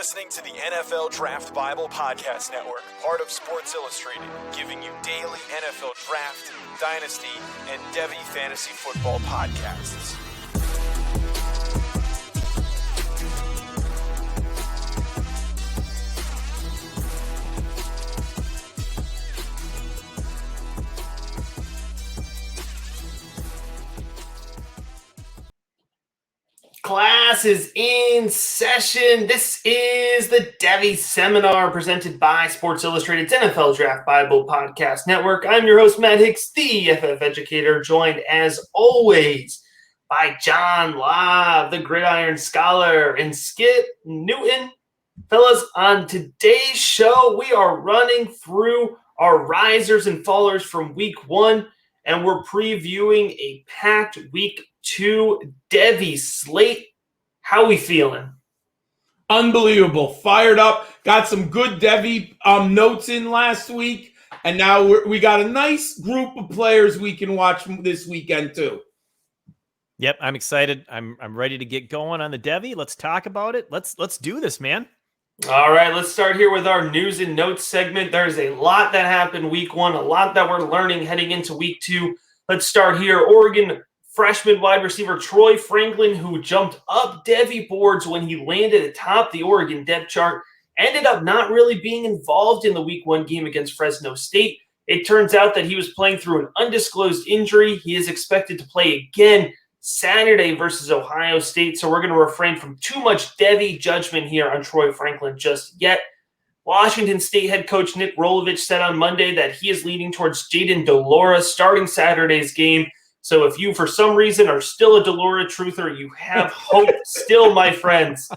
listening to the NFL Draft Bible Podcast Network, part of Sports Illustrated, giving you daily NFL Draft, Dynasty, and Devy Fantasy Football podcasts. Class is in session. This is the Devy Seminar presented by Sports Illustrated's NFL Draft Bible Podcast Network. I'm your host, Matt Hicks, the FF Educator, joined as always by John Lobb, the Gridiron Scholar, and Skip Newton. Fellas, on today's show, we are running through our risers and fallers from week one, and we're previewing a packed week two Devy slate. How we feeling? Unbelievable. Fired up. Got some good Devy notes in last week. And now we got a nice group of players we can watch this weekend too. Yep, I'm excited. I'm ready to get going on the Devy. Let's talk about it. Let's do this, man. All right, let's start here with our news and notes segment. There's a lot that happened week one, a lot that we're learning heading into week two. Let's start here. Oregon freshman wide receiver Troy Franklin, who jumped up Devy boards when he landed atop the Oregon depth chart, ended up not really being involved in the week one game against Fresno State. It turns out that he was playing through an undisclosed injury. He is expected to play again Saturday versus Ohio State, so we're going to refrain from too much Devy judgment here on Troy Franklin just yet. Washington State head coach Nick Rolovich said on Monday that he is leaning towards Jayden de Laura starting Saturday's game. So if you, for some reason, are still a de Laura truther, you have hope still, my friends.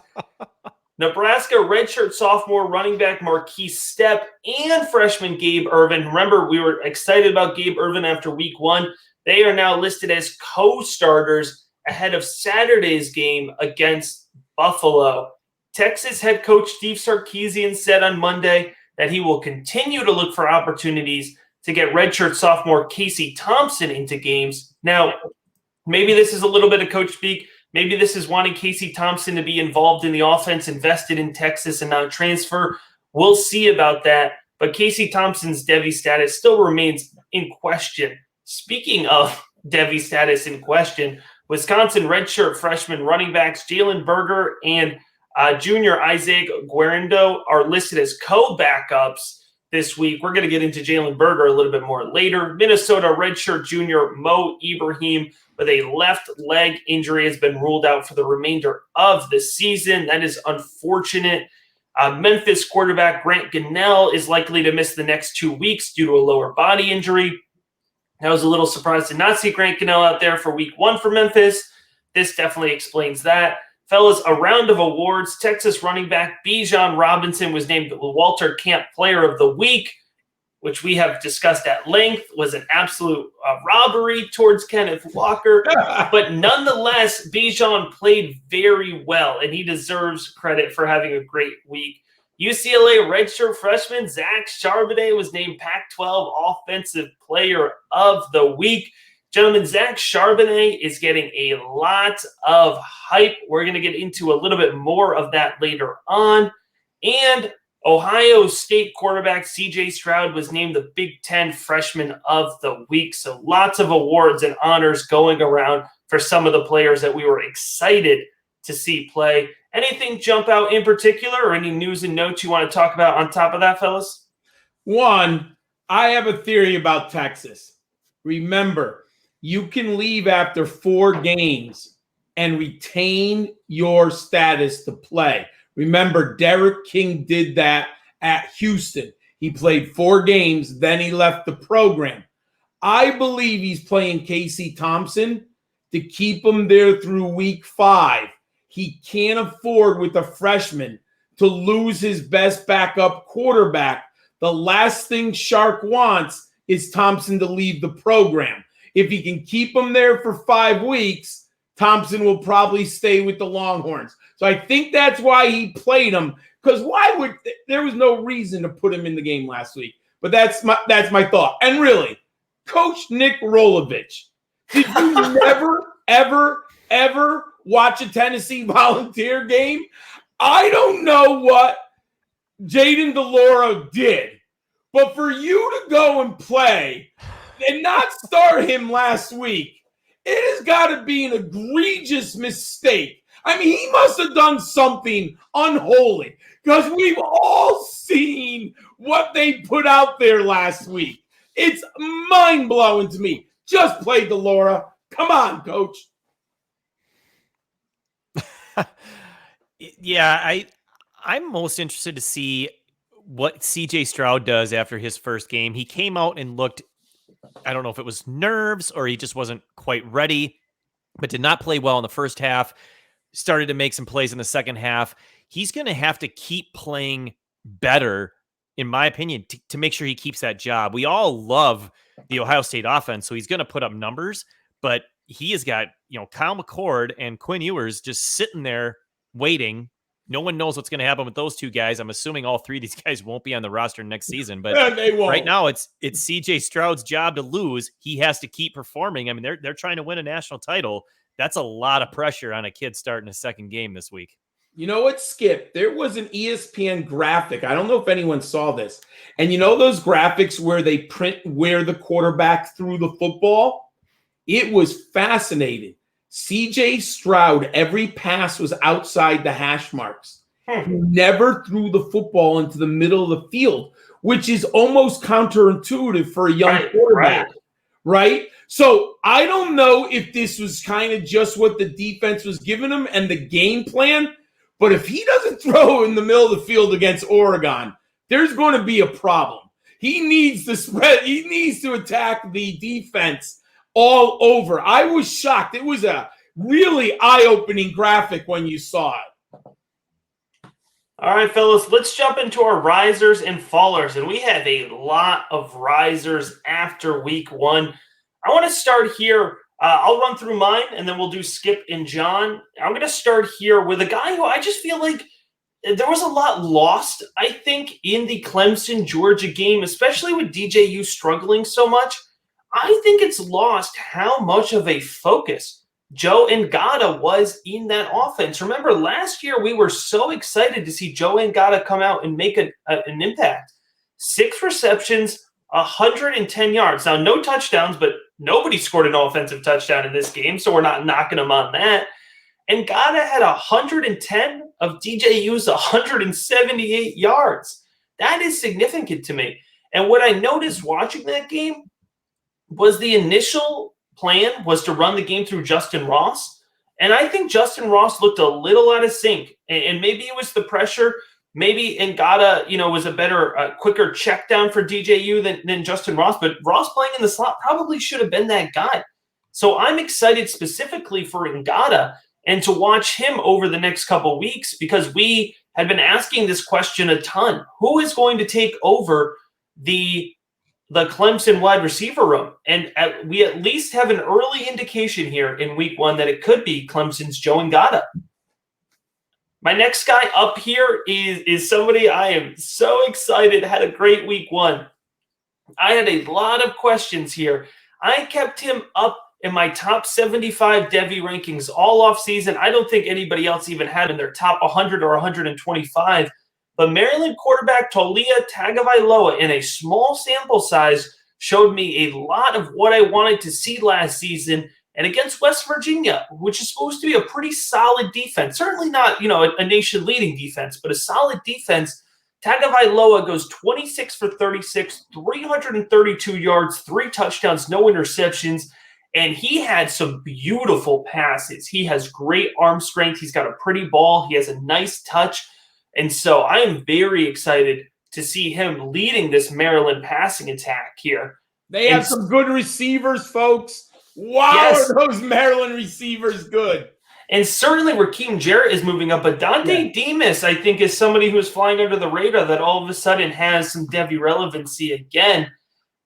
Nebraska redshirt sophomore running back Marquise Stepp and freshman Gabe Ervin. Remember, we were excited about Gabe Ervin after week one. They are now listed as co-starters ahead of Saturday's game against Buffalo. Texas head coach Steve Sarkisian said on Monday that he will continue to look for opportunities to get redshirt sophomore Casey Thompson into games. Now, maybe this is a little bit of coach speak. Maybe this is wanting Casey Thompson to be involved in the offense, invested in Texas and not transfer. We'll see about that. But Casey Thompson's Devy status still remains in question. Speaking of Devy status in question, Wisconsin redshirt freshman running backs Jalen Berger and junior Isaac Guerendo are listed as co-backups this week. We're going to get into Jalen Berger a little bit more later. Minnesota redshirt junior Mo Ibrahim with a left leg injury has been ruled out for the remainder of the season. That is unfortunate. Memphis quarterback Grant Gunnell is likely to miss the next 2 weeks due to a lower body injury. I was a little surprised to not see Grant Gunnell out there for week one for Memphis. This definitely explains that. Fellas, a round of awards. Texas running back Bijan Robinson was named the Walter Camp Player of the Week, which we have discussed at length, was an absolute robbery towards Kenneth Walker. But nonetheless, Bijan played very well, and he deserves credit for having a great week. UCLA redshirt freshman Zach Charbonnet was named Pac-12 Offensive Player of the Week. Gentlemen, Zach Charbonnet is getting a lot of hype. We're going to get into a little bit more of that later on. And Ohio State quarterback C.J. Stroud was named the Big Ten Freshman of the Week. So lots of awards and honors going around for some of the players that we were excited to see play. Anything jump out in particular or any news and notes you want to talk about on top of that, fellas? One, I have a theory about Texas. Remember, you can leave after 4 games and retain your status to play. Remember, Derek King did that at Houston. He played 4 games, then he left the program. I believe he's playing Casey Thompson to keep him there through week 5. He can't afford with a freshman to lose his best backup quarterback. The last thing Shark wants is Thompson to leave the program. If he can keep him there for 5 weeks, Thompson will probably stay with the Longhorns. So I think that's why he played him, because there was no reason to put him in the game last week. But that's my thought. And really, Coach Nick Rolovich, did you never, ever watch a Tennessee Volunteer game? I don't know what Jaden DeLauro did, but for you to go and play and not start him last week, it has got to be an egregious mistake. I mean, he must have done something unholy because we've all seen what they put out there last week. It's mind-blowing to me. Just play DeLauro. Come on, coach. Yeah, I'm most interested to see what CJ Stroud does after his first game. He came out and looked, I don't know if it was nerves or he just wasn't quite ready, but did not play well in the first half. Started to make some plays in the second half. He's going to have to keep playing better, in my opinion, to make sure he keeps that job. We all love the Ohio State offense, so he's going to put up numbers, but he has got, Kyle McCord and Quinn Ewers just sitting there waiting. No one knows what's going to happen with those two guys. I'm assuming all three of these guys won't be on the roster next season, but they won't. Right now it's CJ Stroud's job to lose. He has to keep performing. I mean, they're trying to win a national title. That's a lot of pressure on a kid starting a second game this week. You know what, Skip? There was an ESPN graphic. I don't know if anyone saw this. And you know those graphics where they print where the quarterback threw the football? It was fascinating. CJ Stroud, every pass was outside the hash marks. He never threw the football into the middle of the field, which is almost counterintuitive for a young quarterback, right? So I don't know if this was kind of just what the defense was giving him and the game plan, but if he doesn't throw in the middle of the field against Oregon, there's going to be a problem. He needs to spread. He needs to attack the defense all over. I was shocked. It was a really eye-opening graphic when you saw it. All right, fellas, let's jump into our risers and fallers. And we have a lot of risers after week one. I want to start here. I'll run through mine, and then we'll do Skip and John. I'm going to start here with a guy who I just feel like there was a lot lost, I think, in the Clemson-Georgia game, especially with DJU struggling so much. I think it's lost how much of a focus Joe Ngata was in that offense. Remember, last year we were so excited to see Joe Ngata come out and make an impact. 6 receptions, 110 yards. Now, no touchdowns, but nobody scored an offensive touchdown in this game, so we're not knocking him on that. Ngata had 110 of DJU's 178 yards. That is significant to me. And what I noticed watching that game was the initial plan was to run the game through Justin Ross. And I think Justin Ross looked a little out of sync. And maybe it was the pressure. Maybe Ngata, was a better, quicker check down for DJU than Justin Ross. But Ross playing in the slot probably should have been that guy. So I'm excited specifically for Ngata and to watch him over the next couple weeks because we had been asking this question a ton. Who is going to take over the Clemson wide receiver room? And we at least have an early indication here in week one that it could be Clemson's Joe Ngata. My next guy up here is somebody I am so excited, had a great week one. I had a lot of questions here. I kept him up in my top 75 Devy rankings all off season. I don't think anybody else even had in their top 100 or 125. But Maryland quarterback Taulia Tagovailoa, in a small sample size, showed me a lot of what I wanted to see last season. And against West Virginia, which is supposed to be a pretty solid defense, certainly not, a nation-leading defense, but a solid defense, Tagovailoa goes 26 for 36, 332 yards, 3 touchdowns, no interceptions. And he had some beautiful passes. He has great arm strength. He's got a pretty ball. He has a nice touch. And so I am very excited to see him leading this Maryland passing attack here. They have some good receivers, folks. Wow, yes. Are those Maryland receivers good. And certainly Rakeem Jarrett is moving up. But Dante Demas, I think, is somebody who is flying under the radar that all of a sudden has some Devy relevancy again.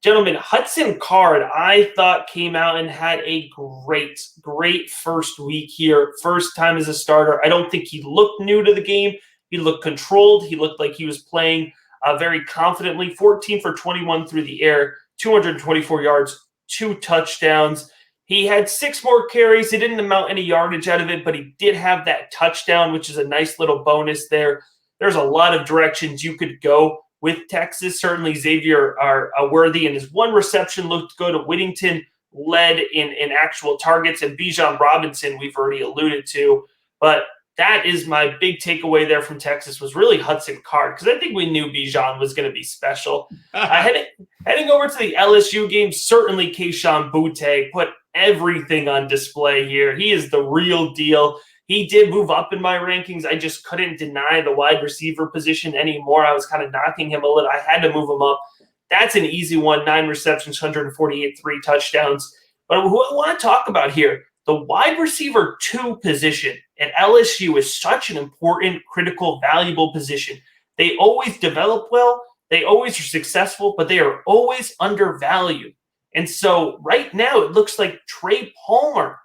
Gentlemen, Hudson Card, I thought came out and had a great first week here. First time as a starter. I don't think he looked new to the game. He looked controlled. He looked like he was playing very confidently. 14 for 21 through the air, 224 yards, 2 touchdowns. He had 6 more carries. He didn't amount any yardage out of it, but he did have that touchdown, which is a nice little bonus there. There's a lot of directions you could go with Texas. Certainly Xavier are worthy, and his 1 reception looked good. Whittington led in actual targets, and Bijan Robinson we've already alluded to. But that is my big takeaway there from Texas was really Hudson Card, because I think we knew Bijan was going to be special. Heading over to the LSU game, certainly Kayshon Boutte put everything on display here. He is the real deal. He did move up in my rankings. I just couldn't deny the wide receiver position anymore. I was kind of knocking him a little. I had to move him up. That's an easy one. 9 receptions, 148, 3 touchdowns. But who I want to talk about here, the wide receiver 2 position at LSU is such an important, critical, valuable position. They always develop well. They always are successful, but they are always undervalued. And so right now it looks like Trey Palmer,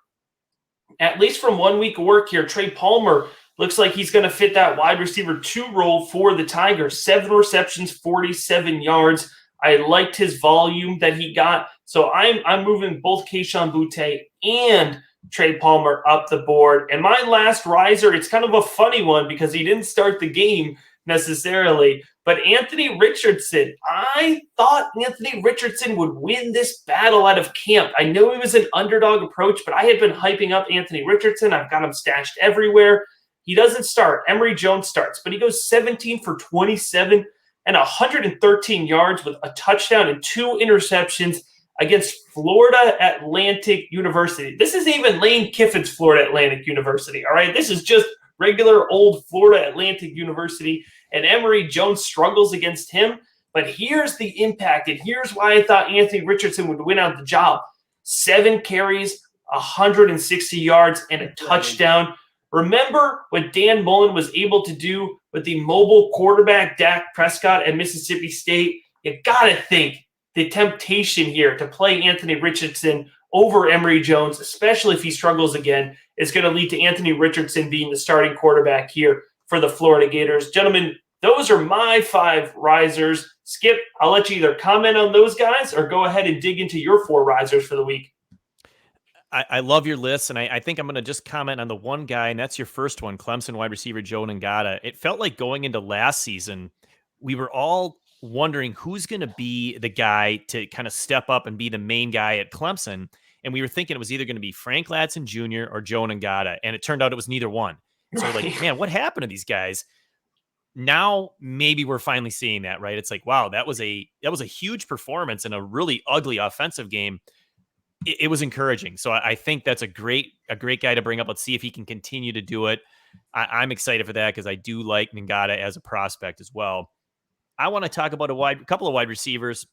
at least from 1 week of work here, Trey Palmer looks like he's going to fit that wide receiver 2 role for the Tigers. 7 receptions, 47 yards. I liked his volume that he got. So I'm moving both Kayshon Boutte and Trey Palmer up the board. And my last riser, it's kind of a funny one because he didn't start the game necessarily, but Anthony Richardson. I thought Anthony Richardson would win this battle out of camp. I know it was an underdog approach, but I had been hyping up Anthony Richardson. I've got him stashed everywhere. He doesn't start. Emory Jones starts, but he goes 17 for 27 and 113 yards with a touchdown and 2 interceptions against Florida Atlantic University. This is even Lane Kiffin's Florida Atlantic University, all right? This is just regular old Florida Atlantic University, and Emory Jones struggles against him. But here's the impact, and here's why I thought Anthony Richardson would win out the job. 7 carries, 160 yards, and a touchdown. Remember what Dan Mullen was able to do with the mobile quarterback Dak Prescott at Mississippi State? You got to think the temptation here to play Anthony Richardson over Emory Jones, especially if he struggles again, is going to lead to Anthony Richardson being the starting quarterback here for the Florida Gators. Gentlemen, those are my 5 risers. Skip, I'll let you either comment on those guys or go ahead and dig into your 4 risers for the week. I love your list, and I think I'm going to just comment on the one guy, and that's your first one, Clemson wide receiver Joe Nagata. It felt like going into last season, we were all wondering who's going to be the guy to kind of step up and be the main guy at Clemson. And we were thinking it was either going to be Frank Ladson Jr. or Joe Nagata, and it turned out it was neither one. So we're like, man, what happened to these guys? Now maybe we're finally seeing that, right? It's like, wow, that was a huge performance in a really ugly offensive game. It was encouraging. So I think that's a great guy to bring up. Let's see if he can continue to do it. I'm excited for that because I do like Nagata as a prospect as well. I want to talk about a couple of wide receivers.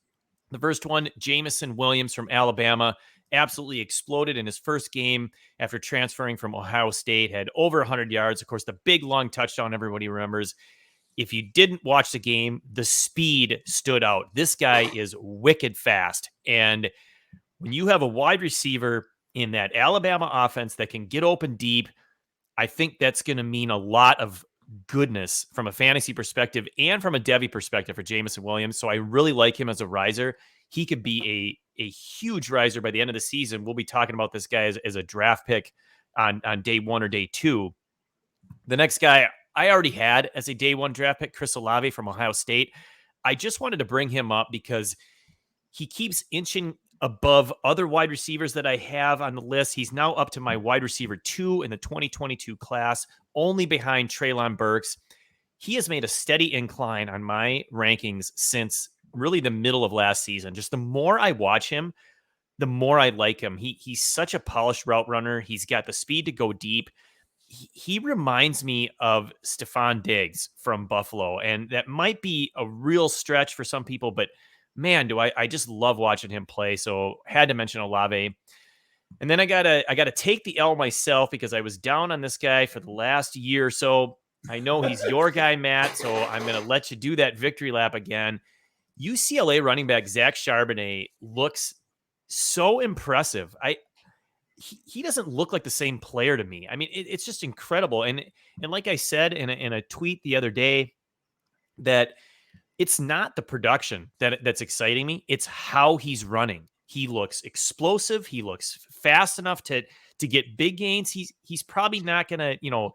The first one, Jameson Williams from Alabama, absolutely exploded in his first game after transferring from Ohio State, had over 100 yards. Of course, the big, long touchdown everybody remembers. If you didn't watch the game, the speed stood out. This guy is wicked fast. And when you have a wide receiver in that Alabama offense that can get open deep, I think that's going to mean a lot of goodness from a fantasy perspective and from a Devy perspective for Jameson Williams. So I really like him as a riser. He could be a huge riser by the end of the season. We'll be talking about this guy as a draft pick on day 1 or day 2. The next guy I already had as a day 1 draft pick, Chris Olave from Ohio State. I just wanted to bring him up because he keeps inching above other wide receivers that I have on the list. He's now up to my wide receiver 2 in the 2022 class, only behind Treylon Burks. He has made a steady incline on my rankings since really the middle of last season. Just the more I watch him, the more I like him. He's such a polished route runner. He's got the speed to go deep. He reminds me of Stephon Diggs from Buffalo, and that might be a real stretch for some people, but man, do I just love watching him play. So had to mention Olave. And then I gotta take the L myself because I was down on this guy for the last year or so. I know he's your guy, Matt, so I'm going to let you do that victory lap again. UCLA running back Zach Charbonnet looks so impressive. He doesn't look like the same player to me. I mean, it's just incredible. And like I said in a tweet the other day, that it's not the production that's exciting me. It's how he's running. He looks explosive. He looks fast enough to get big gains. He's probably not going to,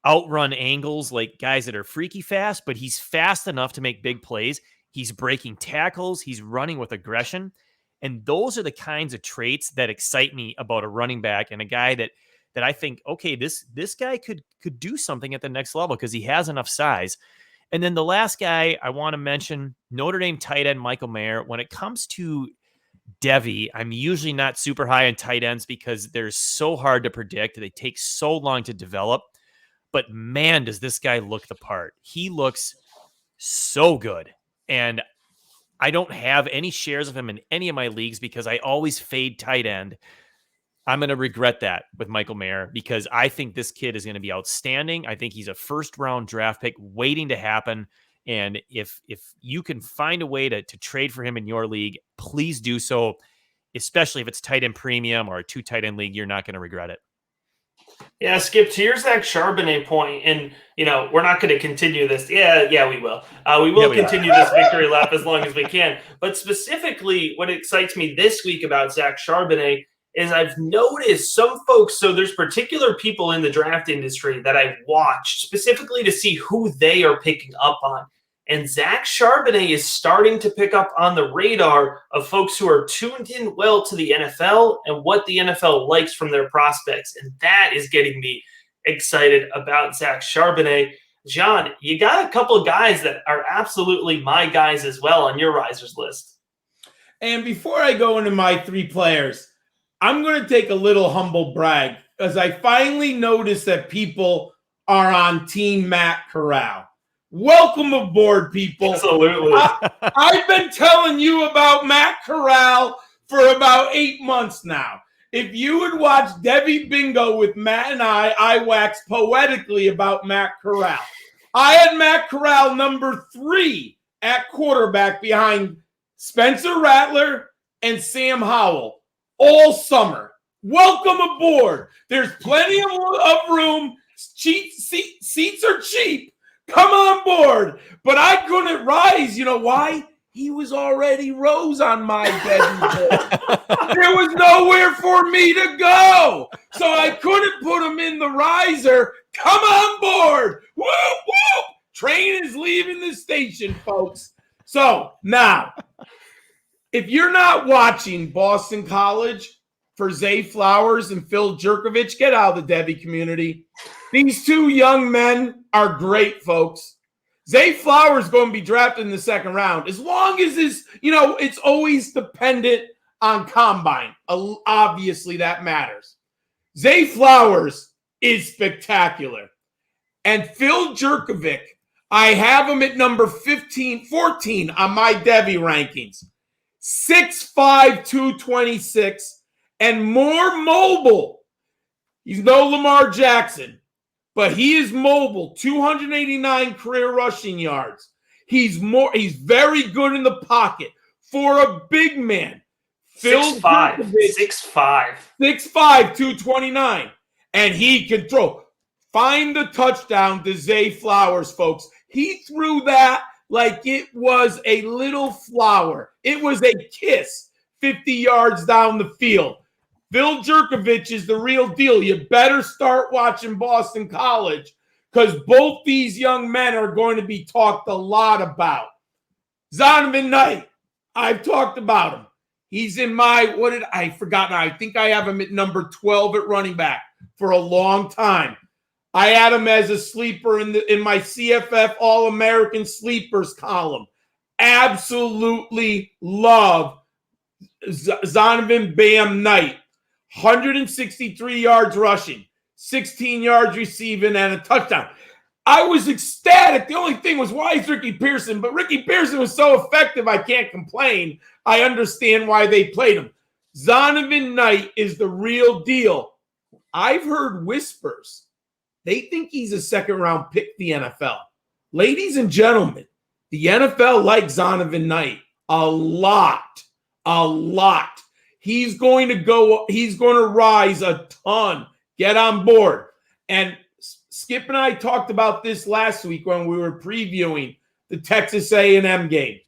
outrun angles like guys that are freaky fast, but he's fast enough to make big plays. He's breaking tackles. He's running with aggression. And those are the kinds of traits that excite me about a running back and a guy that I think, okay, this guy could do something at the next level because he has enough size. And then the last guy I want to mention, Notre Dame tight end Michael Mayer. When it comes to Devy, I'm usually not super high on tight ends because they're so hard to predict. They take so long to develop. But man, does this guy look the part. He looks so good. And I don't have any shares of him in any of my leagues because I always fade tight end. I'm going to regret that with Michael Mayer because I think this kid is going to be outstanding. I think he's a first-round draft pick waiting to happen. And if you can find a way to trade for him in your league, please do so, especially if it's tight end premium or a 2 tight end league. You're not going to regret it. Yeah, Skip, to your Zach Charbonnet point, and, we're not going to continue this. Yeah, we will. We will continue this victory lap as long as we can. But specifically, what excites me this week about Zach Charbonnet is I've noticed some folks, so there's particular people in the draft industry that I've watched specifically to see who they are picking up on. And Zach Charbonnet is starting to pick up on the radar of folks who are tuned in well to the NFL and what the NFL likes from their prospects. And that is getting me excited about Zach Charbonnet. John, you got a couple of guys that are absolutely my guys as well on your risers list. And before I go into my 3 players, I'm going to take a little humble brag because I finally noticed that people are on Team Matt Corral. Welcome aboard, people. Absolutely. I've been telling you about Matt Corral for about 8 months now. If you would watch Devy Bingo with Matt and I wax poetically about Matt Corral. I had Matt Corral number 3 at quarterback behind Spencer Rattler and Sam Howell all summer. Welcome aboard. There's plenty of room. Seats are cheap. Come on board. But I couldn't rise. You know why? He was already rose on my bed. There was nowhere for me to go. So I couldn't put him in the riser. Come on board. Whoop, whoop. Train is leaving the station, folks. So now, if you're not watching Boston College for Zay Flowers and Phil Jerkovich, get out of the Devy community. These 2 young men are great, folks. Zay Flowers is going to be drafted in the 2nd round. As long as it's always dependent on combine. Obviously, that matters. Zay Flowers is spectacular. And Phil Jerkovich, I have him at number 14 on my Devy rankings. 6'5", 226, and more mobile. He's no Lamar Jackson, but he is mobile. 289 career rushing yards. He's very good in the pocket for a big man. 6'5", 229, and he can throw. Find the touchdown to Zay Flowers, folks. He threw that like it was a little flower. It was a kiss 50 yards down the field. Phil Jerkovich is the real deal. You better start watching Boston College because both these young men are going to be talked a lot about. Donovan Knight, I've talked about him. He's in my, I forgot now. I think I have him at number 12 at running back for a long time. I had him as a sleeper in my CFF All-American Sleepers column. Absolutely love Donovan Bam Knight. 163 yards rushing, 16 yards receiving, and a touchdown. I was ecstatic. The only thing was, why is Ricky Pearson? But Ricky Pearson was so effective, I can't complain. I understand why they played him. Donovan Knight is the real deal. I've heard whispers. They think he's a 2nd-round pick, the NFL. Ladies and gentlemen, the NFL likes Donovan Knight a lot. He's going to rise a ton. Get on board. And Skip and I talked about this last week when we were previewing the Texas A&M game.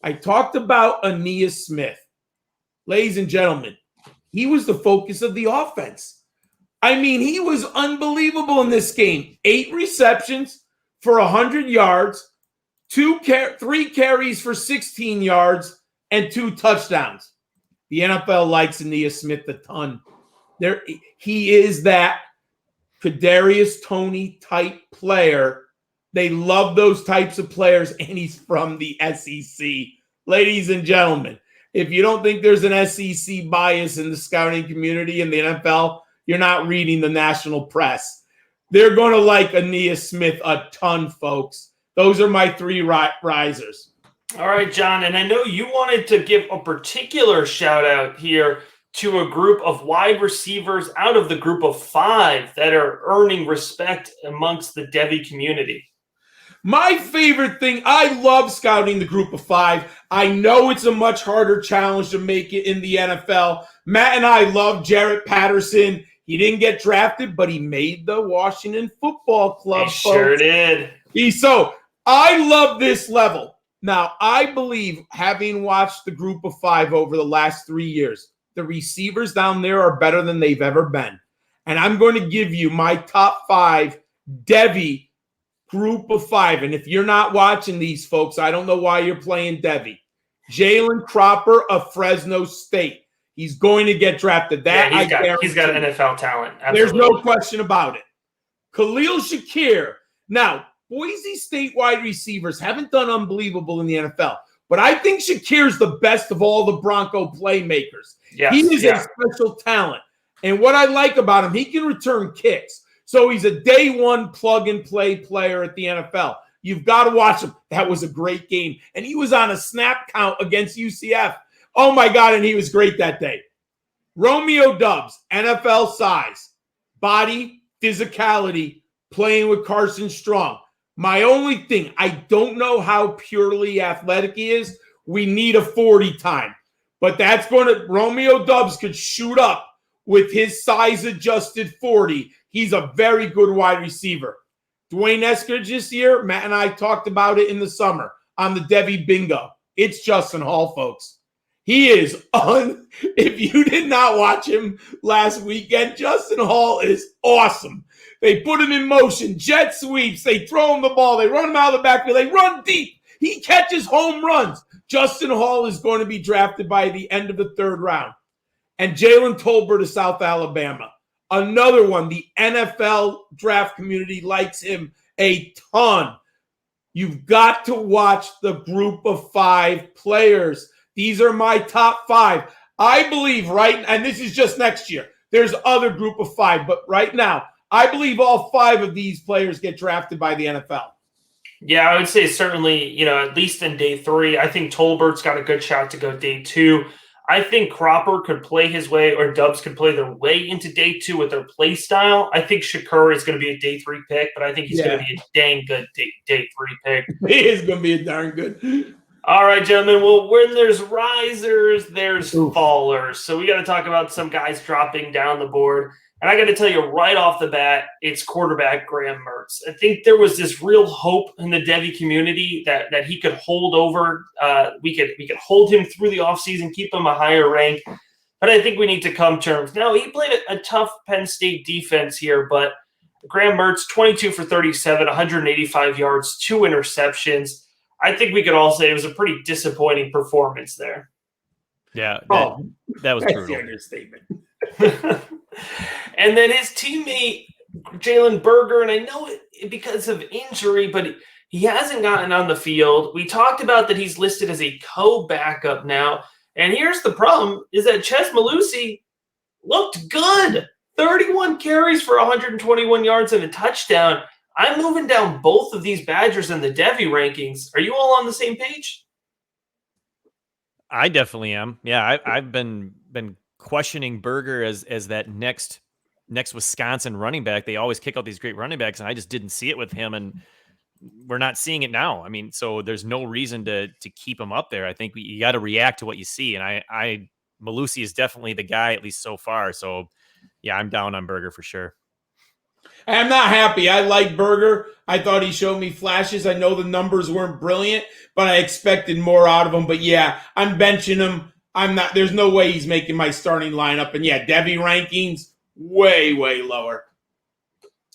I talked about Ania Smith. ladies and gentlemen, he was the focus of the offense. I mean, he was unbelievable in this game. 8 receptions for 100 yards, 3 carries for 16 yards, and 2 touchdowns. The NFL likes Ania Smith a ton. He is that Kadarius Toney type player. They love those types of players, and he's from the SEC. Ladies and gentlemen, if you don't think there's an SEC bias in the scouting community in the NFL, you're not reading the national press. They're going to like Ania Smith a ton, folks. Those are my 3 risers. All right, John, and I know you wanted to give a particular shout out here to a group of wide receivers out of the group of 5 that are earning respect amongst the Devy community. My favorite thing, I love scouting the group of 5. I know it's a much harder challenge to make it in the NFL. Matt and I love Jarrett Patterson. He didn't get drafted, but he made the Washington Football Club. He sure did. So I love this level. Now, I believe, having watched the group of 5 over the last 3 years, the receivers down there are better than they've ever been. And I'm going to give you my top 5 Devy group of 5. And if you're not watching these folks, I don't know why you're playing Devy. Jalen Cropper of Fresno State. He's going to get drafted. He's got NFL talent. Absolutely. There's no question about it. Khalil Shakir. Now, Boise State wide receivers haven't done unbelievable in the NFL, but I think Shakir's the best of all the Bronco playmakers. Yes, he is a special talent. And what I like about him, he can return kicks. So he's a day one plug-and-play player at the NFL. You've got to watch him. That was a great game. And he was on a snap count against UCF. Oh, my God, and he was great that day. Romeo Doubs, NFL size, body, physicality, playing with Carson Strong. My only thing, I don't know how purely athletic he is. We need a 40 time. But Romeo Doubs could shoot up with his size-adjusted 40. He's a very good wide receiver. Dwayne Eskridge this year, Matt and I talked about it in the summer on the Devy Bingo. It's Justin Hall, folks. He is if you did not watch him last weekend, Justin Hall is awesome. They put him in motion, jet sweeps, they throw him the ball, they run him out of the backfield, they run deep. He catches home runs. Justin Hall is going to be drafted by the end of the 3rd round. And Jalen Tolbert of South Alabama. Another one, the NFL draft community likes him a ton. You've got to watch the group of 5 players. These are my top 5. I believe and this is just next year. There's other group of 5, but right now, I believe all 5 of these players get drafted by the NFL. Yeah, I would say certainly, at least in day 3. I think Tolbert's got a good shot to go day 2. I think Cropper could play his way, or Doubs could play their way into day 2 with their play style. I think Shakur is going to be a day 3 pick, but I think he's going to be a dang good day 3 pick. He is going to be a darn good. All right, gentlemen. Well, when there's risers, there's fallers. So we got to talk about some guys dropping down the board. And I got to tell you right off the bat, it's quarterback Graham Mertz. I think there was this real hope in the Devy community that he could hold over. We could hold him through the offseason, keep him a higher rank. But I think we need to come terms. Now, he played a tough Penn State defense here, but Graham Mertz, 22 for 37, 185 yards, 2 interceptions. I think we could all say it was a pretty disappointing performance there. Yeah, that was brutal. That's the understatement. And then his teammate, Jalen Berger, and I know it because of injury, but he hasn't gotten on the field. We talked about that he's listed as a co-backup now. And here's the problem, is that Ches Malusi looked good. 31 carries for 121 yards and a touchdown. I'm moving down both of these Badgers in the Devy rankings. Are you all on the same page? I definitely am. Yeah, I've been questioning Berger as that next Wisconsin running back. They always kick out these great running backs, and I just didn't see it with him, and we're not seeing it now. I mean, so there's no reason to keep him up there. I think you got to react to what you see, and Malusi is definitely the guy, at least so far. So, yeah, I'm down on Berger for sure. I'm not happy. I like Berger. I thought he showed me flashes. I know the numbers weren't brilliant, but I expected more out of him. But, yeah, I'm benching him. I'm not. There's no way he's making my starting lineup. And yeah, Devy rankings way lower.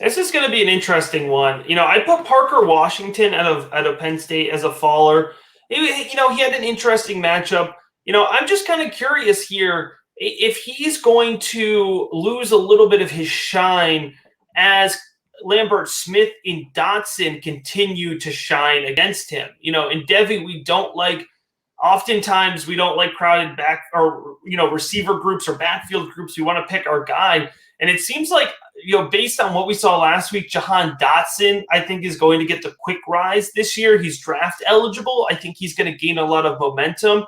This is going to be an interesting one. I put Parker Washington out of Penn State as a faller. He had an interesting matchup. I'm just kind of curious here if he's going to lose a little bit of his shine as Lambert Smith and Dotson continue to shine against him. In Devy, oftentimes we don't like crowded back or, receiver groups or backfield groups. We want to pick our guy. And it seems like, based on what we saw last week, Jahan Dotson, I think, is going to get the quick rise this year. He's draft eligible. I think he's going to gain a lot of momentum.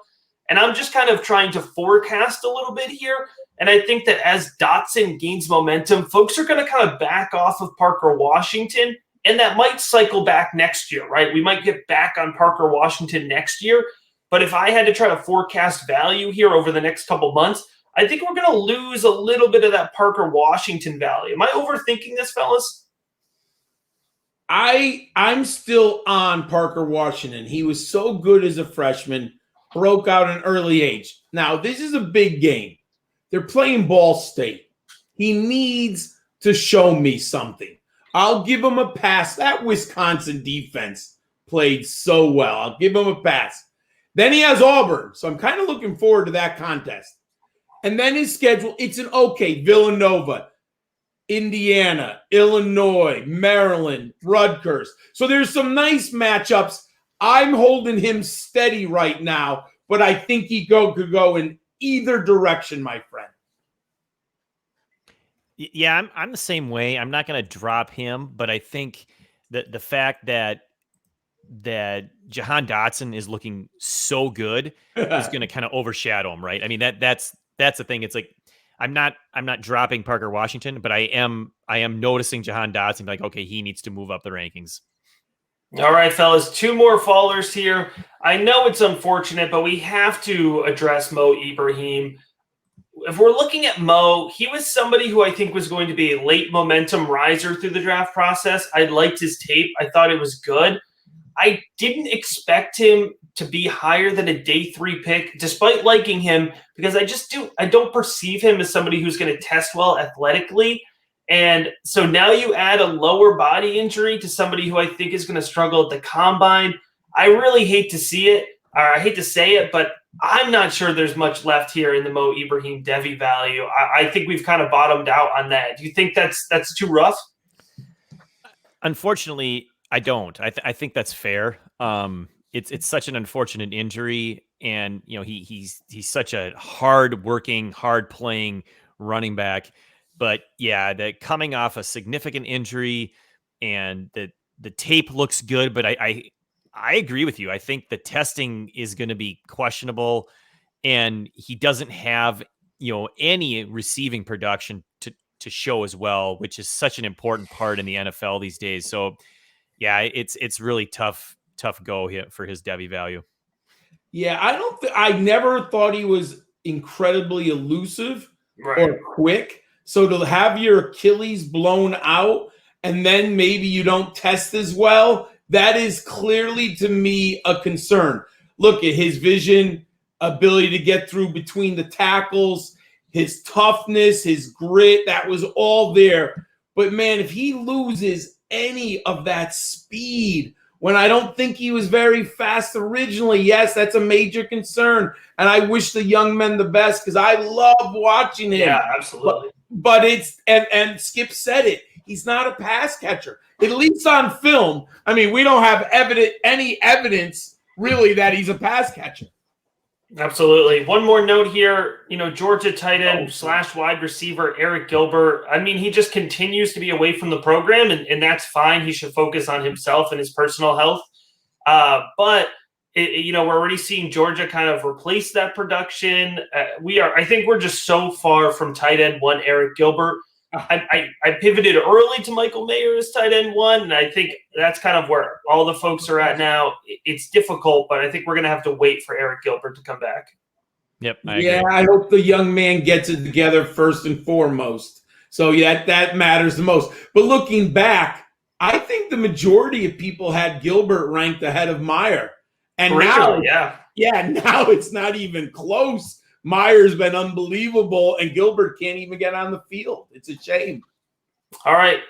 And I'm just kind of trying to forecast a little bit here. And I think that as Dotson gains momentum, folks are going to kind of back off of Parker Washington. And that might cycle back next year, right? We might get back on Parker Washington next year. But if I had to try to forecast value here over the next couple months, I think we're going to lose a little bit of that Parker Washington value. Am I overthinking this, fellas? I'm still on Parker Washington. He was so good as a freshman, broke out at an early age. Now, this is a big game. They're playing Ball State. He needs to show me something. I'll give him a pass. That Wisconsin defense played so well. I'll give him a pass. Then he has Auburn, so I'm kind of looking forward to that contest. And then his schedule, it's an okay. Villanova, Indiana, Illinois, Maryland, Rutgers. So there's some nice matchups. I'm holding him steady right now, but I think he could go in either direction, my friend. Yeah, I'm the same way. I'm not going to drop him, but I think that the fact that Jahan Dotson is looking so good is going to kind of overshadow him, right? I mean, that's the thing. It's like I'm not dropping Parker Washington, but I am noticing Jahan Dotson, like, okay, he needs to move up the rankings. All right, fellas, 2 more fallers here. I know it's unfortunate, but we have to address Mo Ibrahim. If we're looking at Mo, he was somebody who I think was going to be a late momentum riser through the draft process. I liked his tape. I thought it was good. I didn't expect him to be higher than a day 3 pick, despite liking him, because I don't perceive him as somebody who's going to test well athletically. And so now you add a lower body injury to somebody who I think is going to struggle at the combine. I really hate to see it, or I hate to say it, but I'm not sure there's much left here in the Mo Ibrahim Devy value. I think we've kind of bottomed out on that. Do you think that's too rough? Unfortunately, I don't. I think that's fair. It's such an unfortunate injury, and he's such a hard-working, hard-playing running back. But yeah, that coming off a significant injury, and the tape looks good, but I agree with you. I think the testing is going to be questionable, and he doesn't have any receiving production to show as well, which is such an important part in the NFL these days. So yeah, it's really tough go here for his Devy value. Yeah, I never thought he was incredibly elusive or quick. So to have your Achilles blown out and then maybe you don't test as well, that is clearly to me a concern. Look at his vision, ability to get through between the tackles, his toughness, his grit, that was all there. But man, if he loses any of that speed, when I don't think he was very fast originally, yes, that's a major concern. And I wish the young men the best because I love watching him. Yeah, absolutely. But it's and Skip said it. He's not a pass catcher. At least on film. I mean, we don't have any evidence really that he's a pass catcher. Absolutely. One more note here, Georgia tight end / wide receiver Eric Gilbert. I mean, he just continues to be away from the program, and that's fine. He should focus on himself and his personal health. But we're already seeing Georgia kind of replace that production. I think we're just so far from tight end 1 Eric Gilbert. I pivoted early to Michael Mayer as tight end 1, and I think that's kind of where all the folks are at now. It's difficult, but I think we're going to have to wait for Eric Gilbert to come back. Yep. I agree. I hope the young man gets it together first and foremost. So yeah, that matters the most. But looking back, I think the majority of people had Gilbert ranked ahead of Mayer. And now it's not even close Meyer's been unbelievable, and Gilbert can't even get on the field. It's a shame. All right,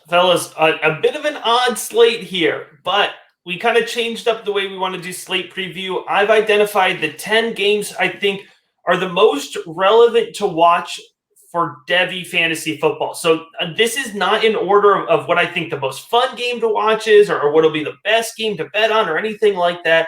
fellas, a bit of an odd slate here, but we kind of changed up the way we want to do slate preview. I've identified the 10 games I think are the most relevant to watch for Devy fantasy football. So this is not in order of what I think the most fun game to watch is or what will be the best game to bet on or anything like that.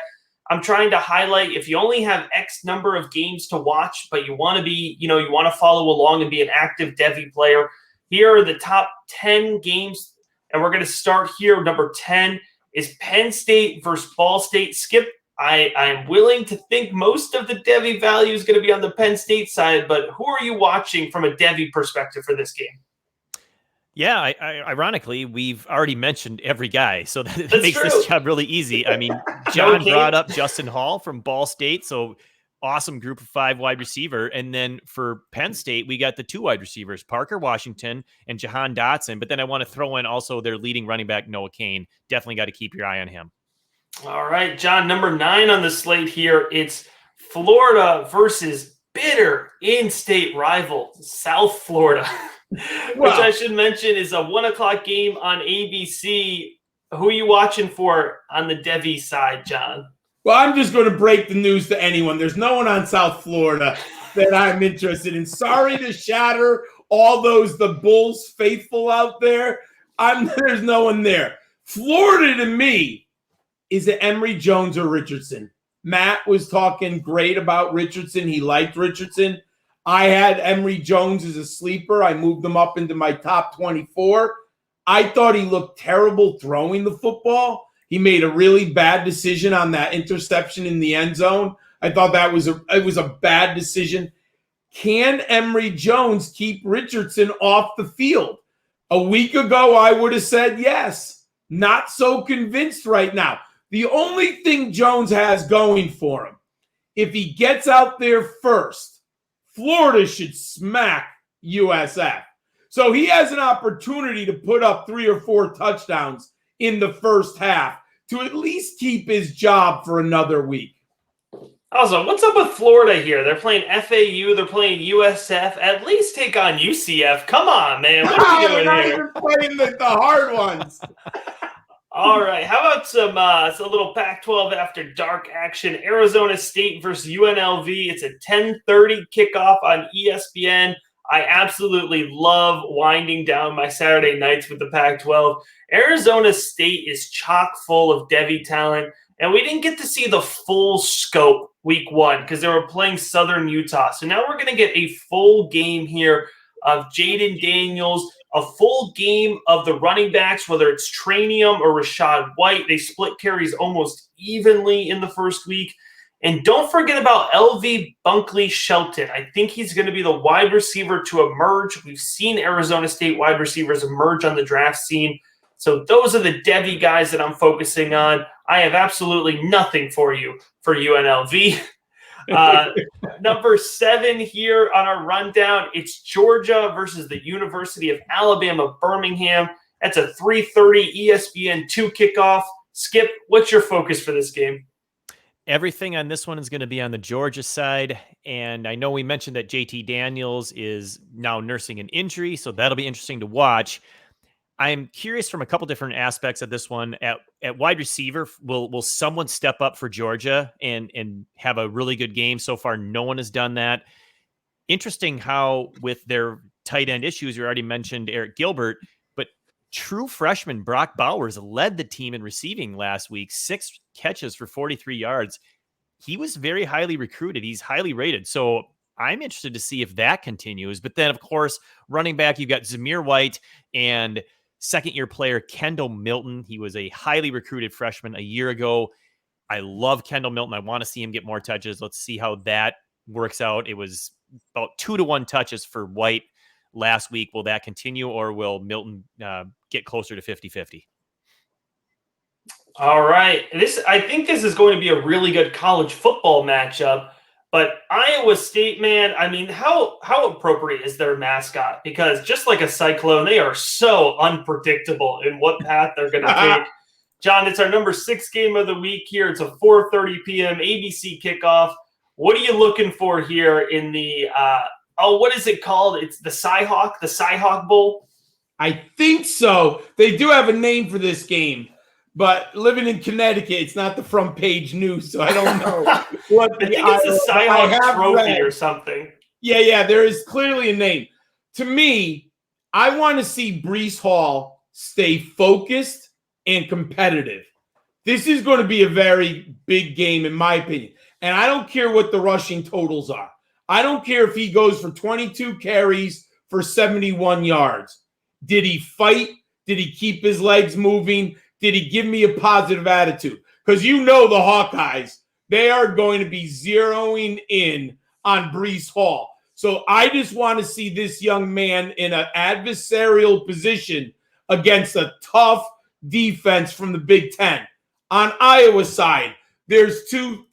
I'm trying to highlight if you only have X number of games to watch, but you want to be, you want to follow along and be an active Devy player. Here are the top 10 games, and we're going to start here. Number 10 is Penn State versus Ball State. Skip, I am willing to think most of the Devy value is going to be on the Penn State side, but who are you watching from a Devy perspective for this game? Yeah, ironically, we've already mentioned every guy, so that makes true. this job really easy. I mean, John brought up Justin Hall from Ball State, so awesome group of 5 wide receiver. And then for Penn State, we got the 2 wide receivers, Parker Washington and Jahan Dotson. But then I want to throw in also their leading running back, Noah Cain. Definitely got to keep your eye on him. All right, John, number 9 on the slate here. It's Florida versus bitter in-state rival, South Florida, which I should mention is a 1:00 game on ABC. Who are you watching for on the Devy side, John? Well, I'm just going to break the news to anyone. There's no one on South Florida that I'm interested in. Sorry to shatter all the Bulls faithful out there. There's no one there. Florida to me is it Emory Jones or Richardson? Matt was talking great about Richardson. He liked Richardson. I had Emory Jones as a sleeper. I moved him up into my top 24. I thought he looked terrible throwing the football. He made a really bad decision on that interception in the end zone. I thought it was a bad decision. Can Emory Jones keep Richardson off the field? A week ago, I would have said yes. Not so convinced right now. The only thing Jones has going for him, if he gets out there first, Florida should smack USF. So he has an opportunity to put up 3 or 4 touchdowns in the first half to at least keep his job for another week. Also, what's up with Florida here? They're playing FAU. They're playing USF. At least take on UCF. Come on, man. What are you doing not here? even playing the hard ones. All right. How about some a little Pac-12 after dark action? Arizona State versus UNLV. It's a 10:30 kickoff on ESPN. I absolutely love winding down my Saturday nights with the Pac-12. Arizona State is chock full of Devy talent, and we didn't get to see the full scope week 1 because they were playing Southern Utah. So now we're going to get a full game here of Jaden Daniels, a full game of the running backs, whether it's Tranium or Rashad White. They split carries almost evenly in the first week. And don't forget about LV Bunkley Shelton. I think he's going to be the wide receiver to emerge. We've seen Arizona State wide receivers emerge on the draft scene. So those are the Devy guys that I'm focusing on. I have absolutely nothing for you for UNLV. Number 7 here on our rundown, it's Georgia versus the University of Alabama, Birmingham. That's a 3:30 ESPN2 kickoff. Skip, what's your focus for this game? Everything on this one is going to be on the Georgia side. And I know we mentioned that JT Daniels is now nursing an injury, so that'll be interesting to watch. I'm curious from a couple different aspects of this one. At wide receiver, will someone step up for Georgia and have a really good game? So far, no one has done that. Interesting how with their tight end issues, you already mentioned Eric Gilbert, but true freshman Brock Bowers led the team in receiving last week, 6 catches for 43 yards. He was very highly recruited. He's highly rated. So I'm interested to see if that continues. But then, of course, running back, you've got Zamir White and second-year player Kendall Milton. He was a highly recruited freshman a year ago. I love Kendall Milton. I want to see him get more touches. Let's see how that works out. It was about 2-1 touches for White last week. Will that continue, or will Milton get closer to 50-50? All right. I think this is going to be a really good college football matchup. But Iowa State, man, I mean, how appropriate is their mascot? Because just like a cyclone, they are so unpredictable in what path they're going to take. John, it's our number 6 game of the week here. It's a 4:30 p.m. ABC kickoff. What are you looking for here in the what is it called? It's the Cyhawk Bowl. I think so. They do have a name for this game, but living in Connecticut, it's not the front page news, so I don't know what. I think it's a Cyhawk trophy or something. Yeah, there is clearly a name. To me, I want to see Breece Hall stay focused and competitive. This is going to be a very big game, in my opinion. And I don't care what the rushing totals are. I don't care if he goes for 22 carries for 71 yards. Did he fight? Did he keep his legs moving? Did he give me a positive attitude? Because the Hawkeyes, they are going to be zeroing in on Breece Hall. So I just want to see this young man in an adversarial position against a tough defense from the Big Ten. On Iowa's side, there's two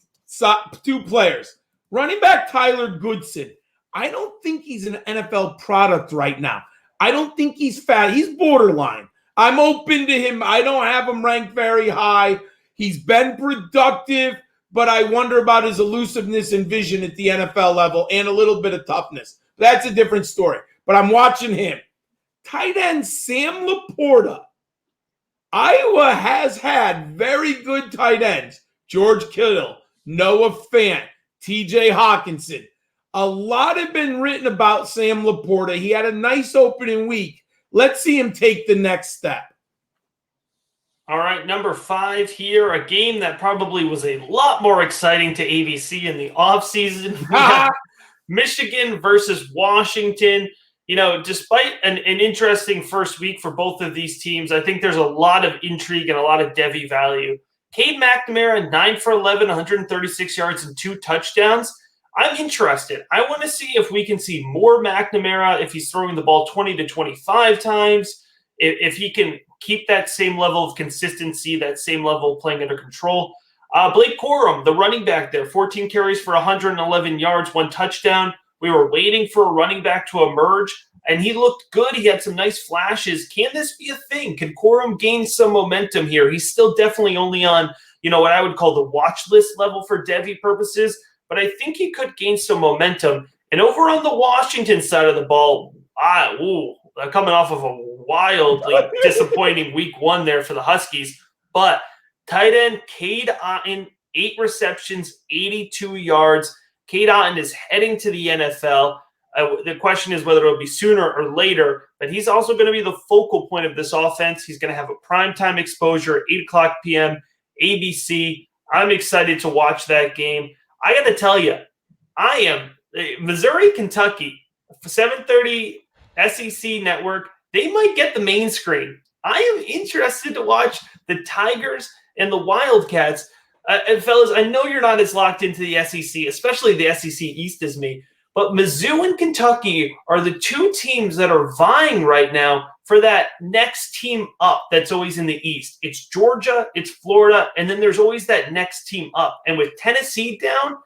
players. Running back Tyler Goodson. I don't think he's an NFL product right now. I don't think he's fat. He's borderline. I'm open to him. I don't have him ranked very high. He's been productive, but I wonder about his elusiveness and vision at the NFL level and a little bit of toughness. That's a different story. But I'm watching him. Tight end Sam Laporta. Iowa has had very good tight ends. George Kittle, Noah Fant, TJ Hawkinson. A lot have been written about Sam Laporta. He had a nice opening week. Let's see him take the next step. All right, number 5 here, a game that probably was a lot more exciting to ABC in the offseason. Michigan versus Washington. Despite an interesting first week for both of these teams, I think there's a lot of intrigue and a lot of Devy value. Cade McNamara, 9 for 11, 136 yards and 2 touchdowns. I'm interested. I want to see if we can see more McNamara, if he's throwing the ball 20 to 25 times, if he can keep that same level of consistency, that same level of playing under control. Blake Corum, the running back there, 14 carries for 111 yards, 1 touchdown. We were waiting for a running back to emerge, and he looked good. He had some nice flashes. Can this be a thing? Can Corum gain some momentum here? He's still definitely only on, what I would call the watch list level for Devy purposes, but I think he could gain some momentum. And over on the Washington side of the ball, coming off of a wildly disappointing week 1 there for the Huskies, but tight end Cade Otton, 8 receptions, 82 yards. Cade Otton is heading to the NFL. The question is whether it'll be sooner or later, but he's also going to be the focal point of this offense. He's going to have a primetime exposure, 8 o'clock p.m., ABC. I'm excited to watch that game. I got to tell you, I am Missouri, Kentucky, 7:30 SEC network. They might get the main screen. I am interested to watch the Tigers and the Wildcats. And fellas, I know you're not as locked into the SEC, especially the SEC East as me, but Mizzou and Kentucky are the 2 teams that are vying right now for that next team up that's always in the East. It's Georgia, it's Florida, and then there's always that next team up. And with Tennessee down,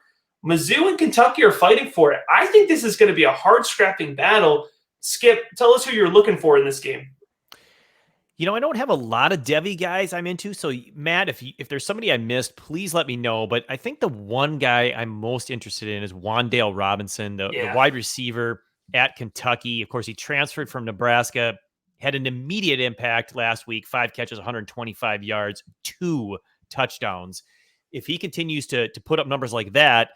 Mizzou and Kentucky are fighting for it. I think this is going to be a hard-scrapping battle. Skip, tell us who you're looking for in this game. I don't have a lot of Devy guys I'm into. So, Matt, if there's somebody I missed, please let me know. But I think the one guy I'm most interested in is Wan'Dale Robinson, the wide receiver at Kentucky. Of course, he transferred from Nebraska, had an immediate impact last week, 5 catches, 125 yards, 2 touchdowns. If he continues to put up numbers like that,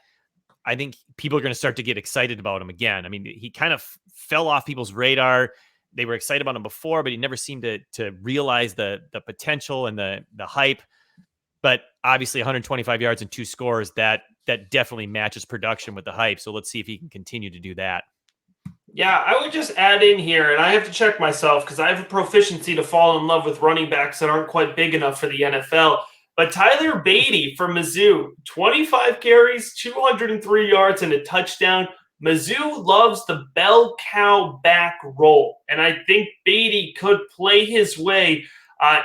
I think people are going to start to get excited about him again. I mean, he kind of fell off people's radar. They were excited about him before, but he never seemed to realize the potential and the hype. But obviously 125 yards and 2 scores, that definitely matches production with the hype. So let's see if he can continue to do that. Yeah, I would just add in here, and I have to check myself because I have a proficiency to fall in love with running backs that aren't quite big enough for the NFL. But Tyler Beatty for Mizzou, 25 carries, 203 yards, and a touchdown. Mizzou loves the bell cow back roll, and I think Beatty could play his way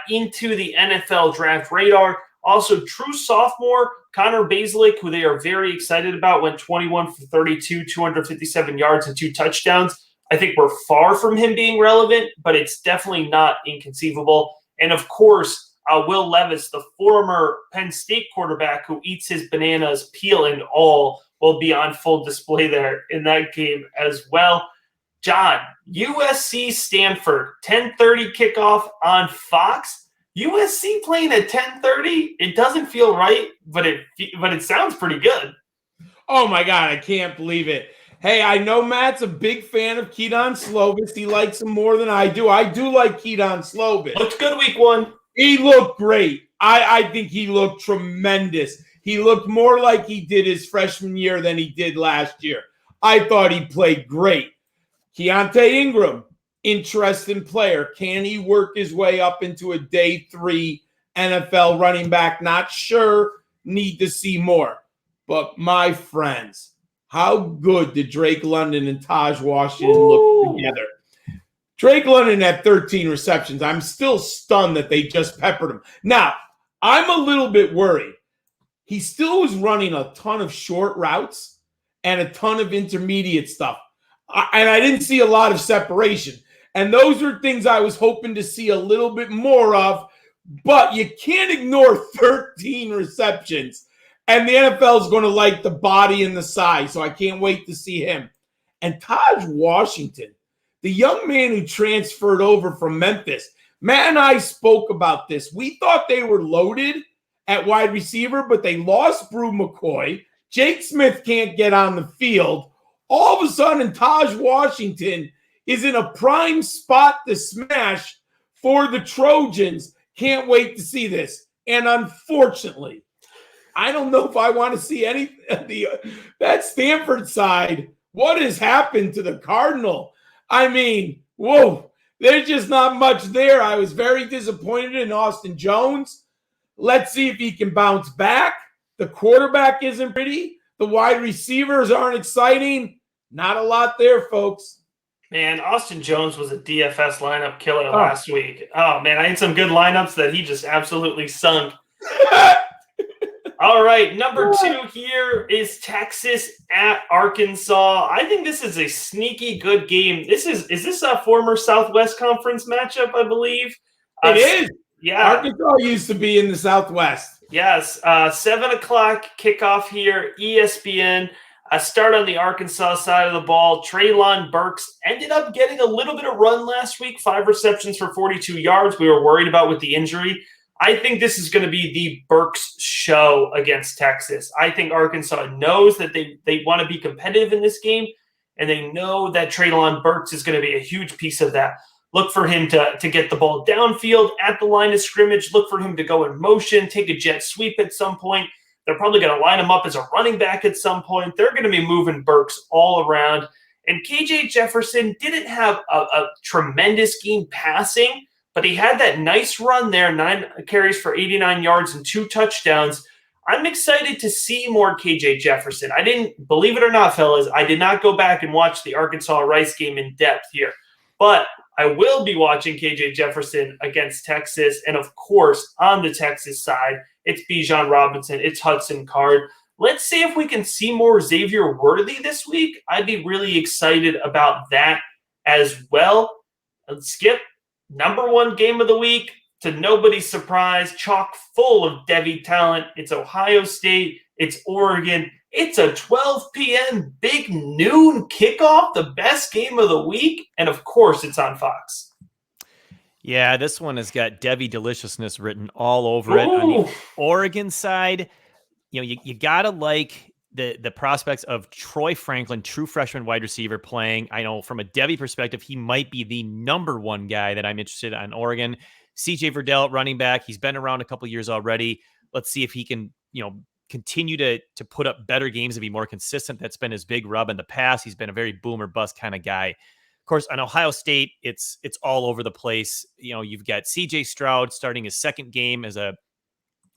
into the NFL draft radar. Also, true sophomore Connor Basilick, who they are very excited about, went 21 for 32, 257 yards and 2 touchdowns. I think we're far from him being relevant, but it's definitely not inconceivable. And of course, Will Levis, the former Penn State quarterback who eats his bananas, peel and all, will be on full display there in that game as well. John, USC Stanford, 10:30 kickoff on Fox. USC playing at 10:30. It doesn't feel right, but it sounds pretty good. Oh my God, I can't believe it. Hey, I know Matt's a big fan of Keaton Slovis. He likes him more than I do. I do like Keaton Slovis. Looked good week one. He looked great. I think he looked tremendous. He looked more like he did his freshman year than he did last year. I thought he played great. Keontae Ingram, interesting player. Can he work his way up into a day 3 NFL running back? Not sure. Need to see more. But my friends, how good did Drake London and Taj Washington look together? Drake London had 13 receptions. I'm still stunned that they just peppered him. Now, I'm a little bit worried. He still was running a ton of short routes and a ton of intermediate stuff. And I didn't see a lot of separation. And those are things I was hoping to see a little bit more of. But you can't ignore 13 receptions. And the NFL is going to like the body and the size. So I can't wait to see him. And Taj Washington, the young man who transferred over from Memphis. Matt and I spoke about this. We thought they were loaded at wide receiver, but they lost Brew McCoy. Jake Smith can't get on the field. All of a sudden, Taj Washington is in a prime spot to smash for the Trojans. Can't wait to see this. And unfortunately, I don't know if I want to see any that Stanford side. What has happened to the Cardinal? I mean, whoa, there's just not much there. I was very disappointed in Austin Jones. Let's see if he can bounce back. The quarterback isn't pretty. The wide receivers aren't exciting. Not a lot there, folks. Man, Austin Jones was a DFS lineup killer last week. Oh, man, I had some good lineups that he just absolutely sunk. All right, number 2 here is Texas at Arkansas. I think this is a sneaky good game. Is this a former Southwest Conference matchup, I believe? It is. Yeah. Arkansas used to be in the Southwest. Yes, 7 o'clock kickoff here, ESPN. Start on the Arkansas side of the ball. Treylon Burks ended up getting a little bit of run last week, 5 receptions for 42 yards. We were worried about with the injury. I think this is going to be the Burks show against Texas. I think Arkansas knows that they want to be competitive in this game, and they know that Treylon Burks is going to be a huge piece of that. Look for him to get the ball downfield at the line of scrimmage. Look for him to go in motion, take a jet sweep at some point. They're probably going to line him up as a running back at some point. They're going to be moving Burks all around. And KJ Jefferson didn't have a tremendous game passing, but he had that nice run there, 9 carries for 89 yards and 2 touchdowns. I'm excited to see more KJ Jefferson. I didn't, believe it or not, fellas, I did not go back and watch the Arkansas-Rice game in depth here. But I will be watching KJ Jefferson against Texas. And, of course, on the Texas side, it's Bijan Robinson, it's Hudson Card. Let's see if we can see more Xavier Worthy this week. I'd be really excited about that as well. Let's skip number 1 game of the week, to nobody's surprise, chock full of Devy talent. It's Ohio State. It's Oregon. It's a 12 p.m. big noon kickoff, the best game of the week. And, of course, it's on Fox. Yeah, this one has got Devy deliciousness written all over it. On the Oregon side, you got to like the prospects of Troy Franklin, true freshman wide receiver playing. I know from a Devy perspective, he might be the number 1 guy that I'm interested in on Oregon. CJ Verdell, running back. He's been around a couple years already. Let's see if he can, continue to put up better games and be more consistent. That's been his big rub in the past. He's been a very boom or bust kind of guy. Of course, on Ohio State, it's all over the place. You've got CJ Stroud starting his 2nd game as a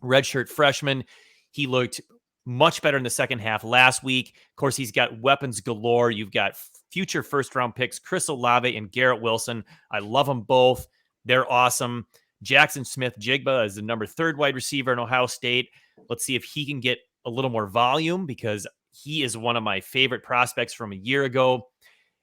redshirt freshman. He looked much better in the second half last week. Of course, he's got weapons galore. You've got future first-round picks, Chris Olave and Garrett Wilson. I love them both. They're awesome. Jackson Smith-Jigba is the number 3 wide receiver in Ohio State. Let's see if he can get a little more volume because he is one of my favorite prospects from a year ago.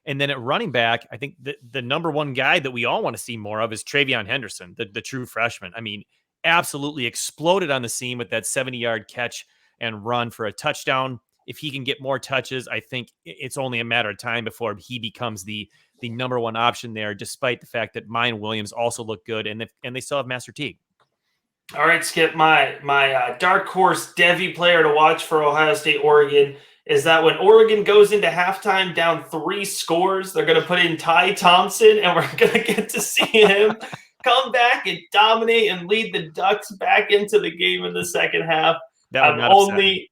And then at running back, I think the number 1 guy that we all want to see more of is TreVeyon Henderson, the true freshman. I mean, absolutely exploded on the scene with that 70-yard catch and run for a touchdown. If he can get more touches, I think it's only a matter of time before he becomes the number one option there, despite the fact that Mine Williams also look good, and they still have Master Teague. All right, Skip, my dark horse Devy player to watch for Ohio State, Oregon is that when Oregon goes into halftime down 3 scores, they're going to put in Ty Thompson, and we're going to get to see him come back and dominate and lead the Ducks back into the game in the second half. I'm only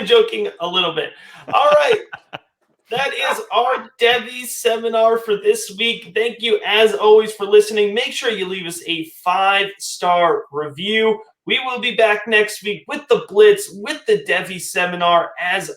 joking a little bit. All right. That is our Devy seminar for this week. Thank you, as always, for listening. Make sure you leave us a 5-star review. We will be back next week with the Blitz, with the Devy seminar, as